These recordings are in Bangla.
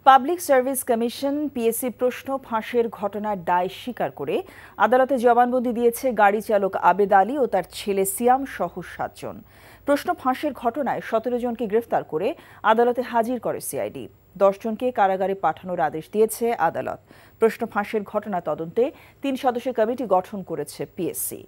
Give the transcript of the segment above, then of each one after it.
পাবলিক সার্ভিস কমিশন পিএসসি প্রশ্ন ফাঁসের ঘটনার দায় স্বীকার করে আদালতে জবানবন্দি দিয়েছে গাড়ি চালক আবেদ আলী ও তার ছেলে সিয়াম সহ 7 জন। প্রশ্ন ফাঁসের ঘটনায় 17 জনকে গ্রেফতার করে আদালতে হাজির করে সিআইডি। 10 জনকে কারাগারে পাঠানোর আদেশ দিয়েছে আদালত। প্রশ্ন ফাঁসের ঘটনা তদন্তে 3 সদস্যের কমিটি গঠন করেছে পিএসসি।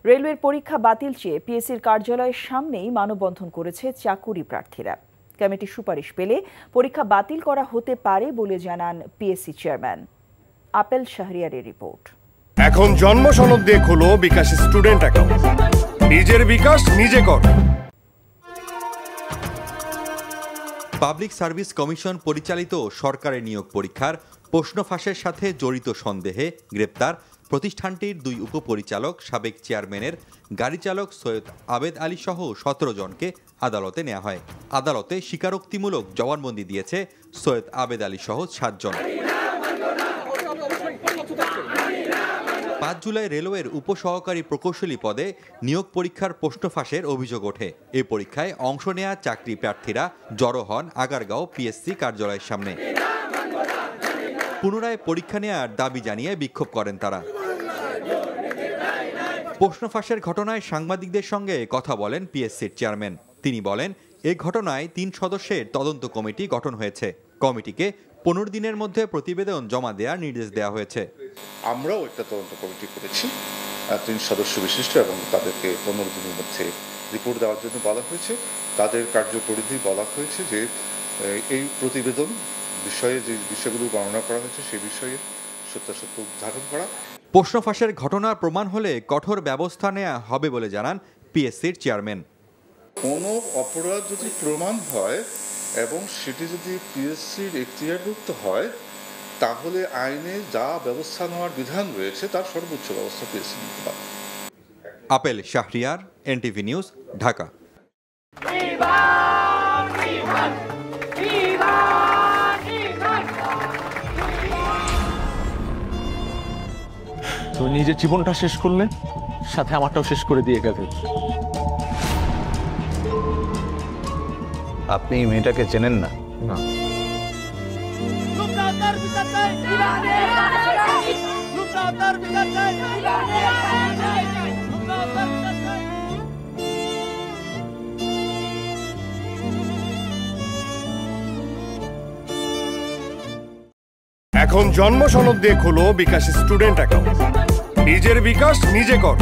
রেলওয়ের পরীক্ষা বাতিল চেয়ে পিএসসির কার্যালয়ের সামনেই মানববন্ধন করেছে চাকুরি প্রার্থীরা। কমিটির সুপারিশ পেলে পরীক্ষা বাতিল করা হতে পারে বলে জানান পিএসসি চেয়ারম্যান। আপেল শাহরিয়ারের রিপোর্ট। এখন জন্ম সনদ দিয়ে খোলো বিকাশ স্টুডেন্ট অ্যাকাউন্ট। নিজের বিকাশ নিজে কর। পাবলিক সার্ভিস কমিশন পরিচালিত সরকারি নিয়োগ পরীক্ষার প্রশ্ন ফাঁসের সাথে জড়িত সন্দেহে গ্রেপ্তার প্রতিষ্ঠানটির 2 উপপরিচালক, সাবেক চেয়ারম্যানের গাড়ি চালক সৈয়দ আবেদ আলী সহ 17 জনকে আদালতে নেওয়া হয়। আদালতে স্বীকারোক্তিমূলক জবানবন্দি দিয়েছে সৈয়দ আবেদ আলী সহ 7 জন। 5 জুলাই রেলওয়ের উপসহকারী প্রকৌশলী পদে নিয়োগ পরীক্ষার প্রশ্ন ফাঁসের অভিযোগ ওঠে। এই পরীক্ষায় অংশ নেওয়া চাকরি প্রার্থীরা জড়ো হন আগারগাঁও পিএসসি কার্যালয়ের সামনে। পুনরায় পরীক্ষা নেওয়ার দাবি জানিয়ে বিক্ষোভ করেন তারা। প্রশ্ন ফাঁসের ঘটনায় সাংবাদিকদের সঙ্গে কথা বলেন পিএসসির চেয়ারম্যান। তিনি বলেন, এই ঘটনায় 3 সদস্যের তদন্ত কমিটি গঠন হয়েছে। কমিটিকে 15 দিনের মধ্যে প্রতিবেদন জমা দেওয়ার নির্দেশ দেওয়া হয়েছে। আমরাও একটা তদন্ত কমিটি করেছি 3 সদস্য বিশিষ্ট, এবং তাদেরকে 15 দিনের মধ্যে রিপোর্ট দেওয়ার জন্য বলা হয়েছে। তাদের কার্যপরিধি বলা হয়েছে যে এই প্রতিবেদন বিষয়ে যে বিষয়গুলো বর্ণনা করা হয়েছে সেই বিষয়ে সত্যাসত্য উদ্ঘাটন করা। প্রশ্ন ফাঁসের ঘটনা প্রমাণ হলে কঠোর ব্যবস্থা নেওয়া হবে বলে জানান পিএসসির চেয়ারম্যান। কোনো অপরাধ যদি প্রমাণ হয় এবং সেটি যদি পিএসসির এখতিয়ারভুক্ত হয়, তাহলে আইনে যা ব্যবস্থা নেওয়ার বিধান রয়েছে তার সর্বোচ্চ ব্যবস্থা পিএসসি নিতে পারে। Apple Shahriar, NTV news, Dhaka. তুমি নিজের জীবনটা শেষ করলে, সাথে আমারটাও শেষ করে দিয়ে গেলে। আপনি এই মেয়েটাকে চেনেন না? না। এখন জন্ম সনদ দিয়ে খোলো বিকাশ স্টুডেন্ট অ্যাকাউন্ট। নিজের বিকাশ নিজে কর।